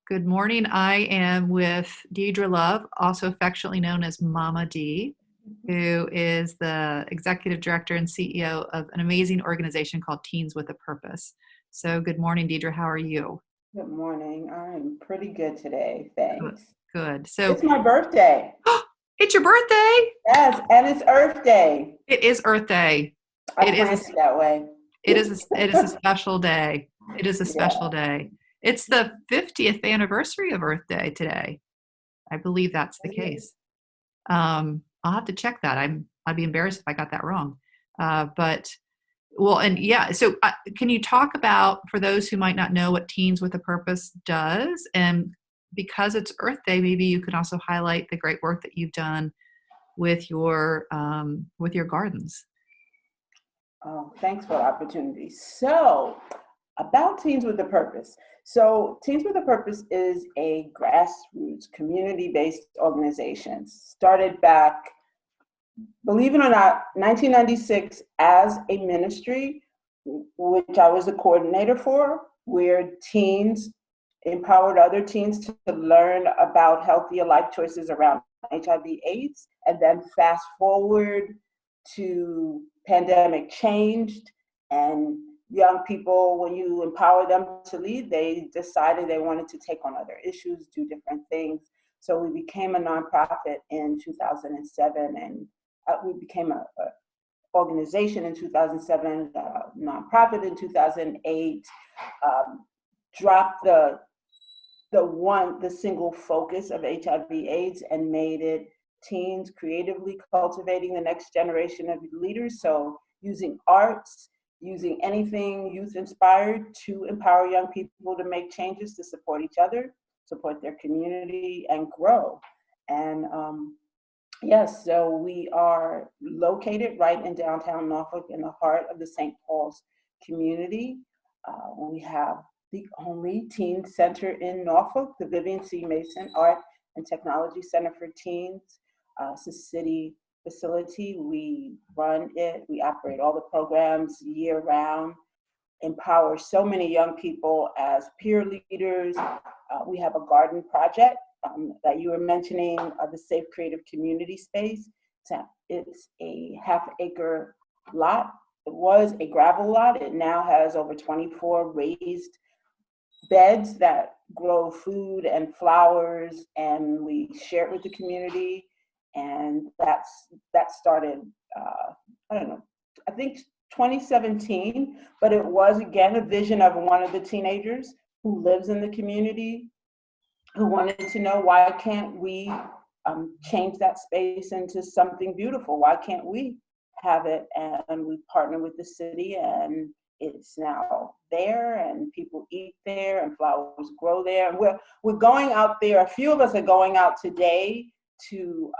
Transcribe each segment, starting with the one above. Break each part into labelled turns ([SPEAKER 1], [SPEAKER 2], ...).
[SPEAKER 1] Good morning. I am with Deirdre Love, also affectionately known as Momma D, who is the executive director and CEO of an amazing organization called Teens with a Purpose. So, good morning, Deirdre. How are you?
[SPEAKER 2] Good morning. I'm pretty good today.
[SPEAKER 1] Good.
[SPEAKER 2] Thanks.
[SPEAKER 1] Good. So,
[SPEAKER 2] It's my birthday.
[SPEAKER 1] it's your birthday.
[SPEAKER 2] Yes, and it's Earth Day.
[SPEAKER 1] It is Earth Day.
[SPEAKER 2] I
[SPEAKER 1] It is.
[SPEAKER 2] planned it that way.
[SPEAKER 1] It is a special day. It is a special
[SPEAKER 2] Yeah.
[SPEAKER 1] day. It's the 50th anniversary of Earth Day today. I believe that's the case. I'll have to check that. I'd be embarrassed if I got that wrong. But well, and yeah. So, can you talk about for those who might not know what Teens with a Purpose does, and because it's Earth Day, maybe you can also highlight the great work that you've done with your gardens.
[SPEAKER 2] Oh, thanks for the opportunity. So, about Teens with a Purpose. So, Teens with a Purpose is a grassroots, community-based organization. Started back, believe it or not, 1996 as a ministry, which I was a coordinator for, where teens empowered other teens to learn about healthier life choices around HIV/AIDS. And then fast forward to pandemic changed, and young people, when you empower them to lead, they decided they wanted to take on other issues, do different things. So we became a nonprofit in 2007, and we became a organization in 2007, nonprofit in 2008, um, dropped the single focus of HIV/AIDS and made it teens creatively cultivating the next generation of leaders. So using arts, using anything youth inspired to empower young people to make changes, to support each other, support their community, and grow. And yes, so we are located right in downtown Norfolk in the heart of the St. Paul's community. We have the only teen center in Norfolk, the Vivian C. Mason Art and Technology Center for Teens. It's a city facility. We run it, we operate all the programs year round, empower so many young people as peer leaders. We have a garden project that you were mentioning, the Safe Creative Community Space. It's a half-acre lot. It was a gravel lot. It now has over 24 raised beds that grow food and flowers, and we share it with the community. And that started, I don't know, I think 2017, but it was again a vision of one of the teenagers who lives in the community who wanted to know, why can't we change that space into something beautiful? Why can't we have it? And we partner with the city, and it's now there, and people eat there, and flowers grow there. And we're going out there. A few of us are going out today to.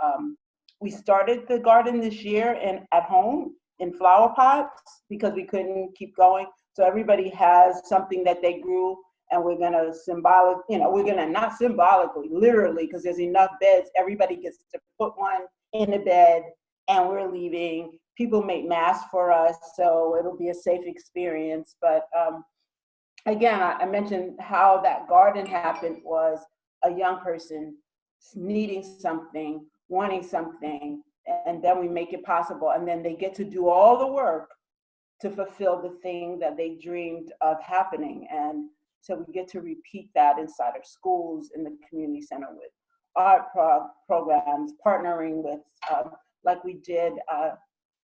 [SPEAKER 2] We started the garden this year at home in flower pots because we couldn't keep going. So everybody has something that they grew, and we're gonna we're gonna not symbolically, literally, because there's enough beds, everybody gets to put one in a bed, and we're leaving. People make masks for us, so it'll be a safe experience. But again, I mentioned how that garden happened was a young person needing something, wanting something, and then we make it possible. And then they get to do all the work to fulfill the thing that they dreamed of happening. And so we get to repeat that inside of schools, in the community center, with art programs, partnering with, like we did,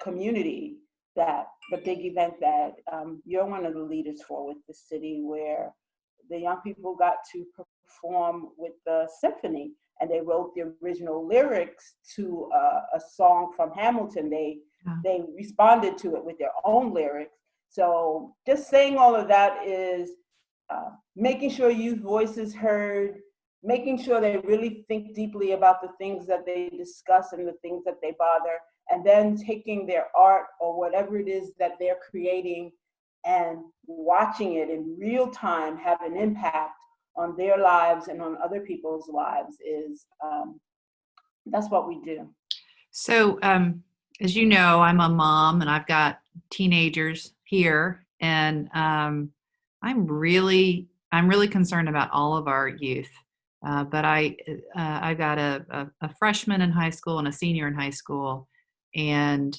[SPEAKER 2] community, that the big event that you're one of the leaders for with the city, where the young people got to perform with the symphony, and they wrote the original lyrics to a song from Hamilton. They responded to it with their own lyrics. So just saying all of that is making sure youth voices heard, making sure they really think deeply about the things that they discuss and the things that they bother, and then taking their art or whatever it is that they're creating and watching it in real time have an impact on their lives and on other people's lives is, that's what we do.
[SPEAKER 1] So, as you know, I'm a mom and I've got teenagers here, and I'm really I'm really concerned about all of our youth. But I got a freshman in high school and a senior in high school, and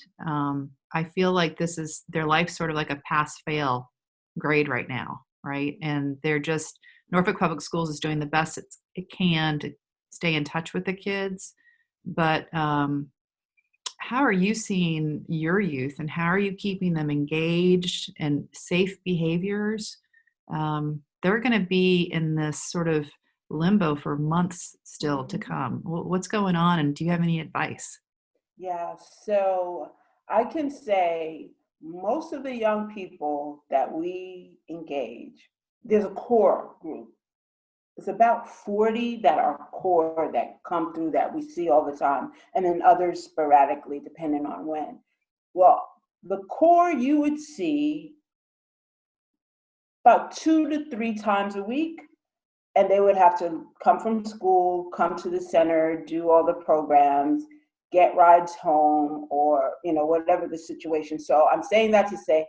[SPEAKER 1] I feel like this is their life sort of like a pass fail grade right now, right? And they're just Norfolk Public Schools is doing the best it can to stay in touch with the kids, but how are you seeing your youth, and how are you keeping them engaged and safe behaviors? They're going to be in this sort of limbo for months still to come. What's going on, and do you have any advice?
[SPEAKER 2] Yeah, so I can say most of the young people that we engage, there's a core group. It's about 40 that are core that come through that we see all the time, and then others sporadically, depending on when. Well, the core you would see about 2 to 3 times a week, and they would have to come from school, come to the center, do all the programs, get rides home, or whatever the situation. So I'm saying that to say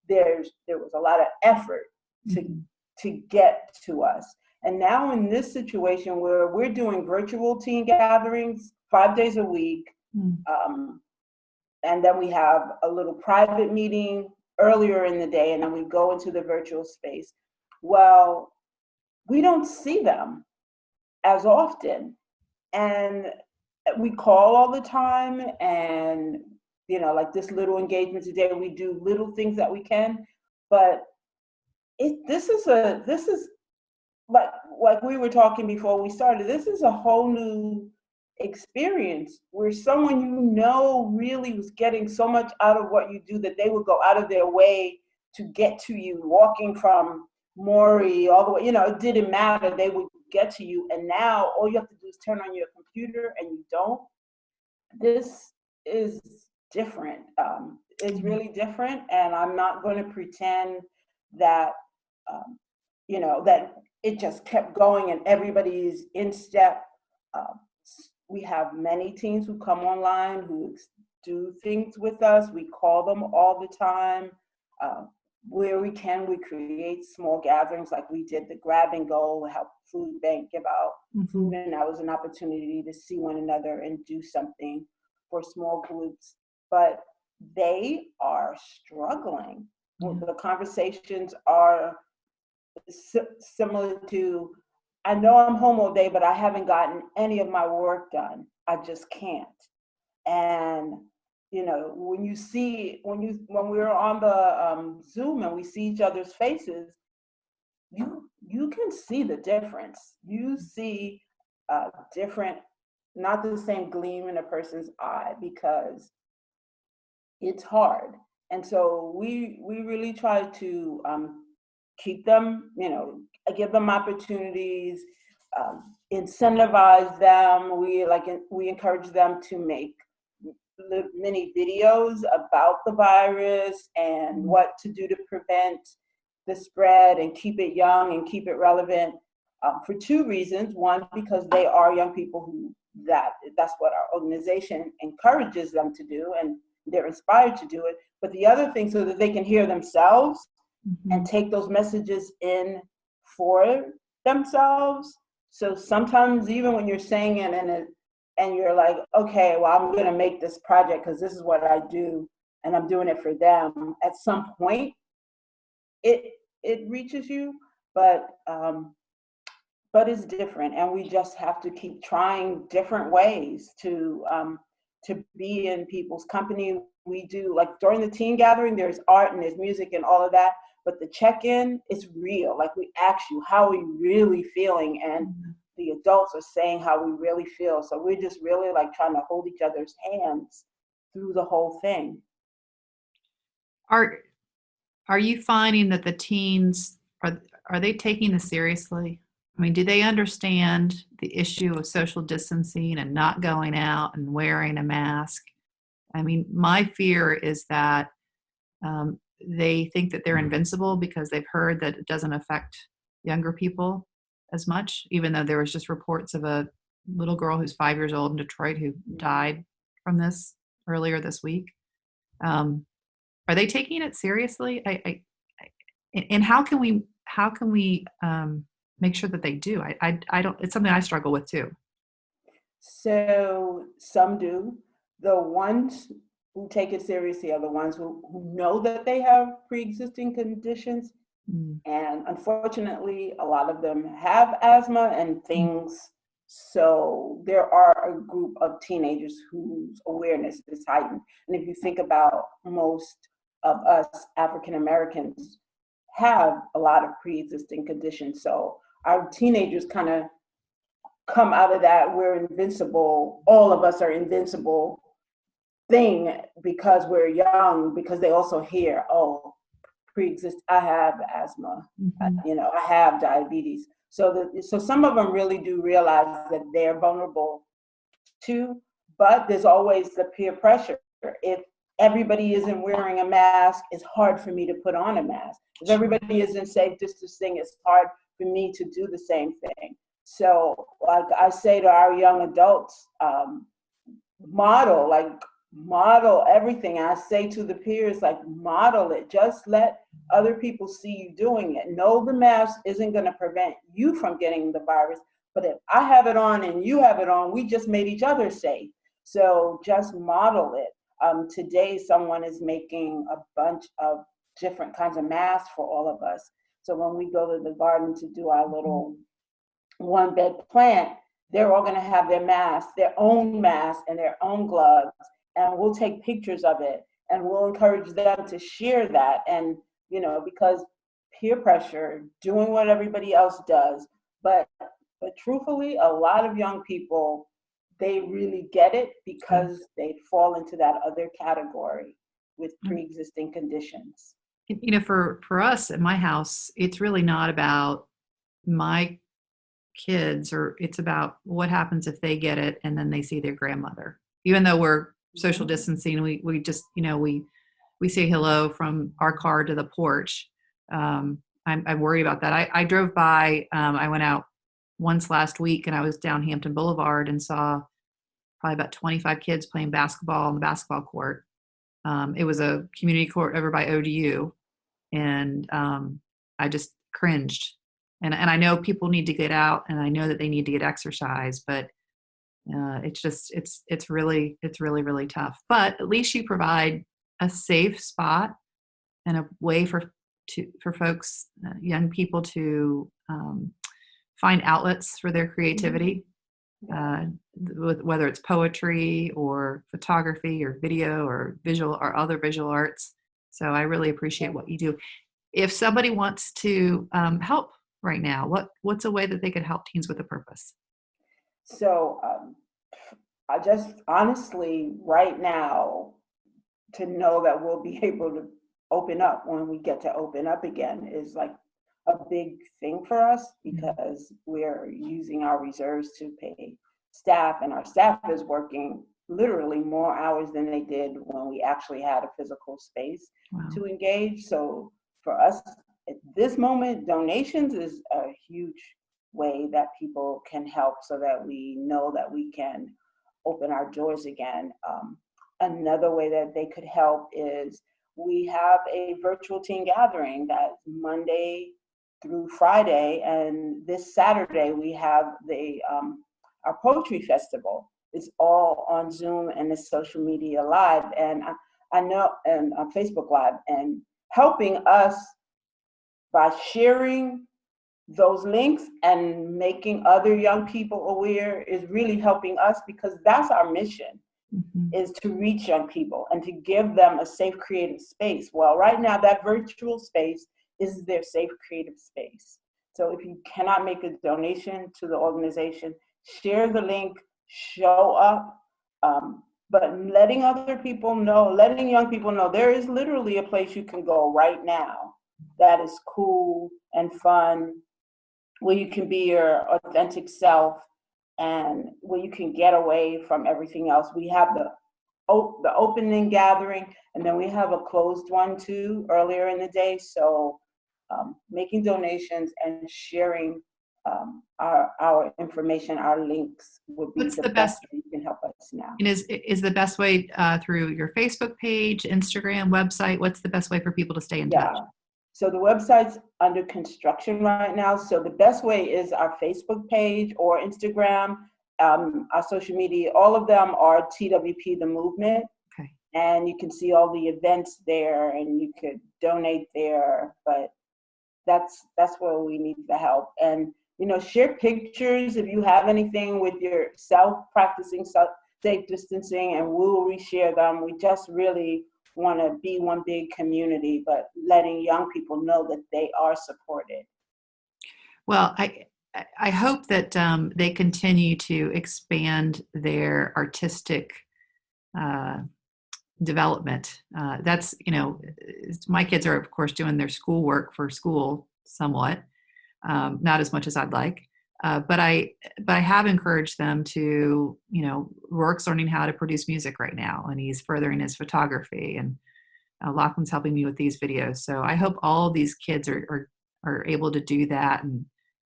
[SPEAKER 2] there was a lot of effort to
[SPEAKER 1] Mhm.
[SPEAKER 2] to get to us. And now in this situation where we're doing virtual teen gatherings 5 days a week,
[SPEAKER 1] Mm.
[SPEAKER 2] um, and then we have a little private meeting earlier in the day, and then we go into the virtual space. Well, we don't see them as often. And we call all the time, and like this little engagement today, we do little things that we can, but this is like we were talking before we started, this is a whole new experience where someone really was getting so much out of what you do that they would go out of their way to get to you, walking from Maury all the way, it didn't matter, they would get to you. And now all you have to do is turn on your computer, and you don't. This is different. It's
[SPEAKER 1] Yeah.
[SPEAKER 2] really different, and I'm not going to pretend that um, that it just kept going and everybody's in step. Uh, we have many teams who come online who do things with us. We call them all the time. Uh, where we can, we create small gatherings like we did the grab and go, help food bank, give out food,
[SPEAKER 1] Mhm.
[SPEAKER 2] and that was an opportunity to see one another and do something for small groups. But they are struggling.
[SPEAKER 1] Yeah.
[SPEAKER 2] The conversations are similar to, I know I'm home all day, but I haven't gotten any of my work done. I just can't. And when we're on the Zoom and we see each other's faces, you can see the difference. You see different, not the same gleam in a person's eye, because it's hard. And so we really try to keep them, give them opportunities, incentivize them. We encourage them to make mini videos about the virus and
[SPEAKER 1] Mm.
[SPEAKER 2] what to do to prevent the spread and keep it young and keep it relevant, for two reasons. One, because they are young people who that's what our organization encourages them to do, and they're inspired to do it. But the other thing, so that they can hear themselves and
[SPEAKER 1] Mhm.
[SPEAKER 2] take those messages in for themselves. So sometimes even when you're saying it and you're like, okay, well, I'm going to make this project because this is what I do and I'm doing it for them. At some point, it reaches you, but it's different, and we just have to keep trying different ways to be in people's company. We do, like during the team gathering, there's art and there's music and all of that, but the check-in is real. Like we ask you, how are you really feeling? And
[SPEAKER 1] Mhm.
[SPEAKER 2] the adults are saying how we really feel. So we're just really like trying to hold each other's hands through the whole thing.
[SPEAKER 1] Are are you finding that the teens are they taking this seriously? I mean, do they understand the issue of social distancing and not going out and wearing a mask? I mean, my fear is that they think that they're invincible because they've heard that it doesn't affect younger people as much, even though there was just reports of a little girl who's 5 years old in Detroit who died from this earlier this week. Um, are they taking it seriously? And how can we make sure that they do? I don't. It's something I struggle with too.
[SPEAKER 2] So some do. The ones who take it seriously are the ones who know that they have pre-existing conditions.
[SPEAKER 1] Mm.
[SPEAKER 2] And unfortunately, a lot of them have asthma and things. So there are a group of teenagers whose awareness is heightened. And if you think about most of us African Americans have a lot of pre-existing conditions. So our teenagers kind of come out of that we're invincible, all of us are invincible thing because we're young, because they also hear, oh, pre-exist, I have asthma,
[SPEAKER 1] Mm-hmm.
[SPEAKER 2] I have diabetes. So some of them really do realize that they're vulnerable too, but there's always the peer pressure. If everybody isn't wearing a mask, it's hard for me to put on a mask. If everybody isn't safe distancing, it's hard for me to do the same thing. So like I say to our young adults, model everything. I say to the peers, like, model it. Just let other people see you doing it. No, the mask isn't going to prevent you from getting the virus, but if I have it on and you have it on, we just made each other safe. So just model it. Today, someone is making a bunch of different kinds of masks for all of us. So when we go to the garden to do our little one bed plant, they're all going to have their own mask and their own gloves, and we'll take pictures of it and we'll encourage them to share that. And because peer pressure, doing what everybody else does, but truthfully, a lot of young people, they really get it because they fall into that other category with pre-existing conditions.
[SPEAKER 1] For us at my house, it's really not about my kids, or it's about what happens if they get it and then they see their grandmother. Even though we're social distancing, we just we say hello from our car to the porch. I'm worried about that. I drove by. I went out once last week, and I was down Hampton Boulevard and saw probably about 25 kids playing basketball on the basketball court. It was a community court over by ODU, and I just cringed. And I know people need to get out, and I know that they need to get exercise, but it's really really tough. But at least you provide a safe spot and a way for folks, young people, to find outlets for their creativity, whether it's poetry or photography or video or visual or other visual arts. So I really appreciate what you do. If somebody wants to help right now, what's a way that they could help Teens with a Purpose?
[SPEAKER 2] So I just honestly right now, to know that we'll be able to open up when we get to open up again is like a big thing for us, because we're using our reserves to pay staff, and our staff is working literally more hours than they did when we actually had a physical space to engage. So for us at this moment, donations is a huge way that people can help so that we know that we can open our doors again. Another way that they could help is we have a virtual teen gathering that's Monday through Friday, and this Saturday we have our poetry festival. It's all on Zoom and it's social media live, and I know, and on Facebook Live, and helping us by sharing those links and making other young people aware is really helping us, because that's our mission. Is to reach young people and to give them a safe creative space. Well, right now that virtual space is their safe creative space. So if you cannot make a donation to the organization, share the link, show up, but letting other people know, letting young people know there is literally a place you can go right now that is cool and fun, where you can be your authentic self and where you can get away from everything else. We have the opening gathering, and then we have a closed one too earlier in the day. So making donations and sharing our information, our links would be the best way you can help us now.
[SPEAKER 1] And is the best way through your Facebook page, Instagram, website? What's the best way for people to stay in touch?
[SPEAKER 2] So the website's under construction right now. So the best way is our Facebook page or Instagram, our social media. All of them are TWP The Movement.
[SPEAKER 1] Okay.
[SPEAKER 2] And you can see all the events there, and you could donate there. But that's where we need the help. And share pictures if you have anything with yourself practicing safe distancing, and we'll reshare them. We just really want to be one big community, but letting young people know that they are supported.
[SPEAKER 1] Well, I hope that they continue to expand their artistic development. That's, my kids are, of course, doing their schoolwork for school somewhat, not as much as I'd like. But I have encouraged them to, Rourke's learning how to produce music right now, and he's furthering his photography, and Lachlan's helping me with these videos. So I hope all of these kids are able to do that and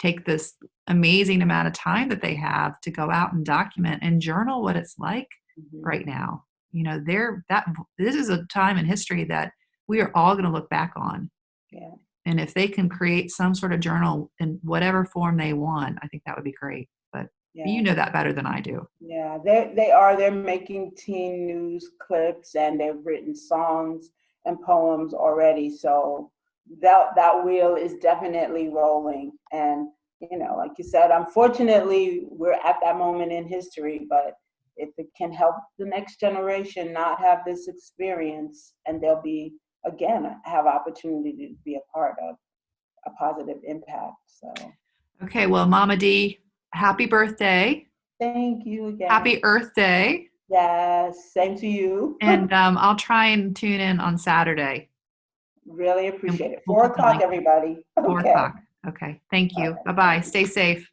[SPEAKER 1] take this amazing amount of time that they have to go out and document and journal what it's like right now. This is a time in history that we are all going to look back on.
[SPEAKER 2] Yeah.
[SPEAKER 1] And if they can create some sort of journal in whatever form they want, I think that would be great. But you know that better than I do.
[SPEAKER 2] Yeah, they're making teen news clips, and they've written songs and poems already. So that wheel is definitely rolling. And like you said, unfortunately, we're at that moment in history. But if it can help the next generation not have this experience, and they'll be, again, have opportunity to be a part of a positive impact. So
[SPEAKER 1] okay, well, Momma D, happy birthday.
[SPEAKER 2] Thank you again.
[SPEAKER 1] Happy Earth Day.
[SPEAKER 2] Yes, same to you.
[SPEAKER 1] And I'll try and tune in on Saturday.
[SPEAKER 2] Really appreciate it.
[SPEAKER 1] We'll
[SPEAKER 2] 4 o'clock, everybody.
[SPEAKER 1] 4 o'clock. Okay. Thank you. Bye-bye. Stay safe.